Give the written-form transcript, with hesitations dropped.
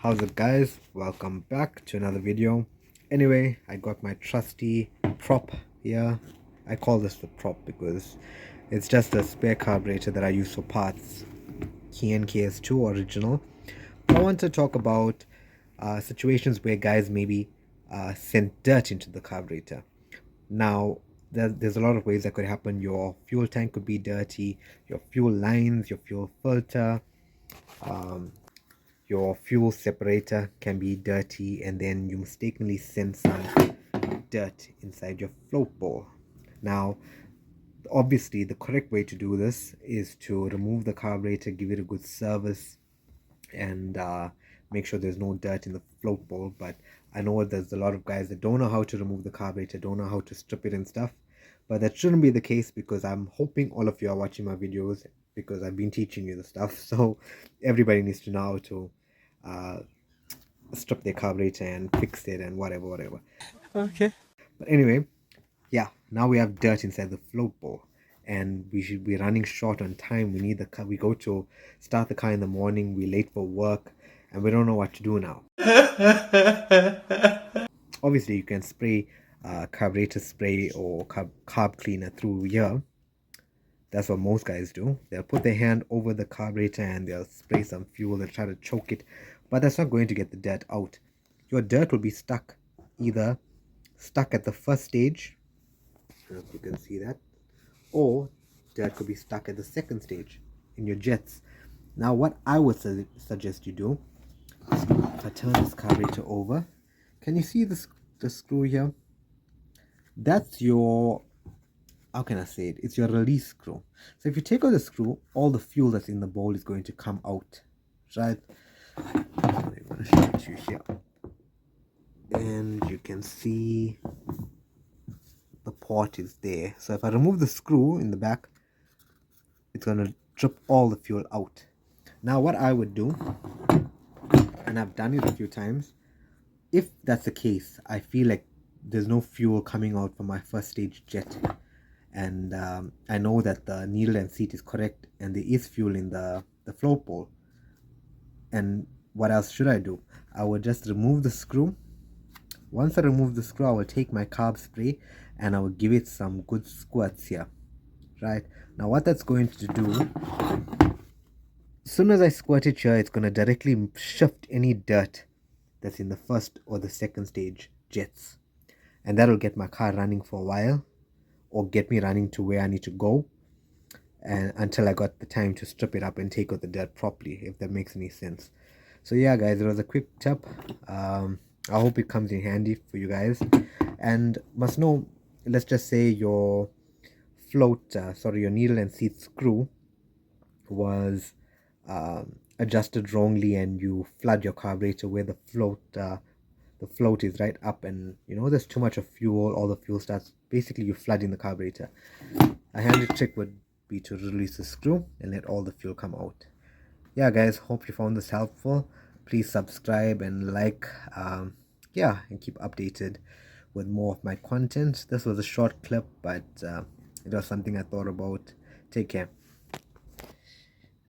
How's it, guys? Welcome back to another video. Anyway, I got my trusty prop here. I call this the prop because it's just a spare carburetor that I use for parts, KNKS2 original. I want to talk about situations where guys maybe send dirt into the carburetor. Now, there's a lot of ways that could happen. Your fuel tank could be dirty, your fuel lines, your fuel filter, your fuel separator can be dirty, and then you mistakenly send some dirt inside your float bowl. Now, obviously, the correct way to do this is to remove the carburetor, give it a good service, and make sure there's no dirt in the float bowl. But I know there's a lot of guys that don't know how to remove the carburetor, don't know how to strip it and stuff. But that shouldn't be the case, because I'm hoping all of you are watching my videos, because I've been teaching you the stuff. So everybody needs to know how to strip their carburetor and fix it and whatever. Okay. But anyway, yeah, now we have dirt inside the float bowl, and we should be running short on time. We need the car. We go to start the car in the morning, we're late for work, and we don't know what to do now. Obviously, you can spray carburetor spray or carb cleaner through here. That's what most guys do. They'll put their hand over the carburetor and they'll spray some fuel. They'll try to choke it, but that's not going to get the dirt out. Your dirt will be stuck, either stuck at the first stage, I don't know if you can see that, or dirt could be stuck at the second stage in your jets. Now, what I would suggest you do, if I turn this carburetor over, can you see the screw here? That's your, how can I say it? It's your release screw. So if you take out the screw, all the fuel that's in the bowl is going to come out, right? I'm going to show it to you here, and you can see the port is there. So if I remove the screw in the back, it's going to drip all the fuel out. Now, what I would do, and I've done it a few times, if that's the case, I feel like there's no fuel coming out from my first stage jet, and I know that the needle and seat is correct and there is fuel in the float bowl, and what else should I do? I would just remove the screw. Once I remove the screw, I will take my carb spray and I will give it some good squirts here. Right now, what that's going to do, as soon as I squirt it here, it's going to directly shift any dirt that's in the first or the second stage jets, and that'll get my car running for a while, or get me running to where I need to go, and until I got the time to strip it up and take out the dirt properly, if that makes any sense. So yeah, guys, it was a quick tip. I hope it comes in handy for you guys. And must know, let's just say your your needle and seat screw was adjusted wrongly, and you flood your carburetor where the float is right up, and there's too much of fuel, all the fuel starts, basically you flooding the carburetor. A handy trick would be to release the screw and let all the fuel come out. Yeah, guys, hope you found this helpful. Please subscribe and like, yeah, and keep updated with more of my content. This was a short clip, but it was something I thought about. Take care.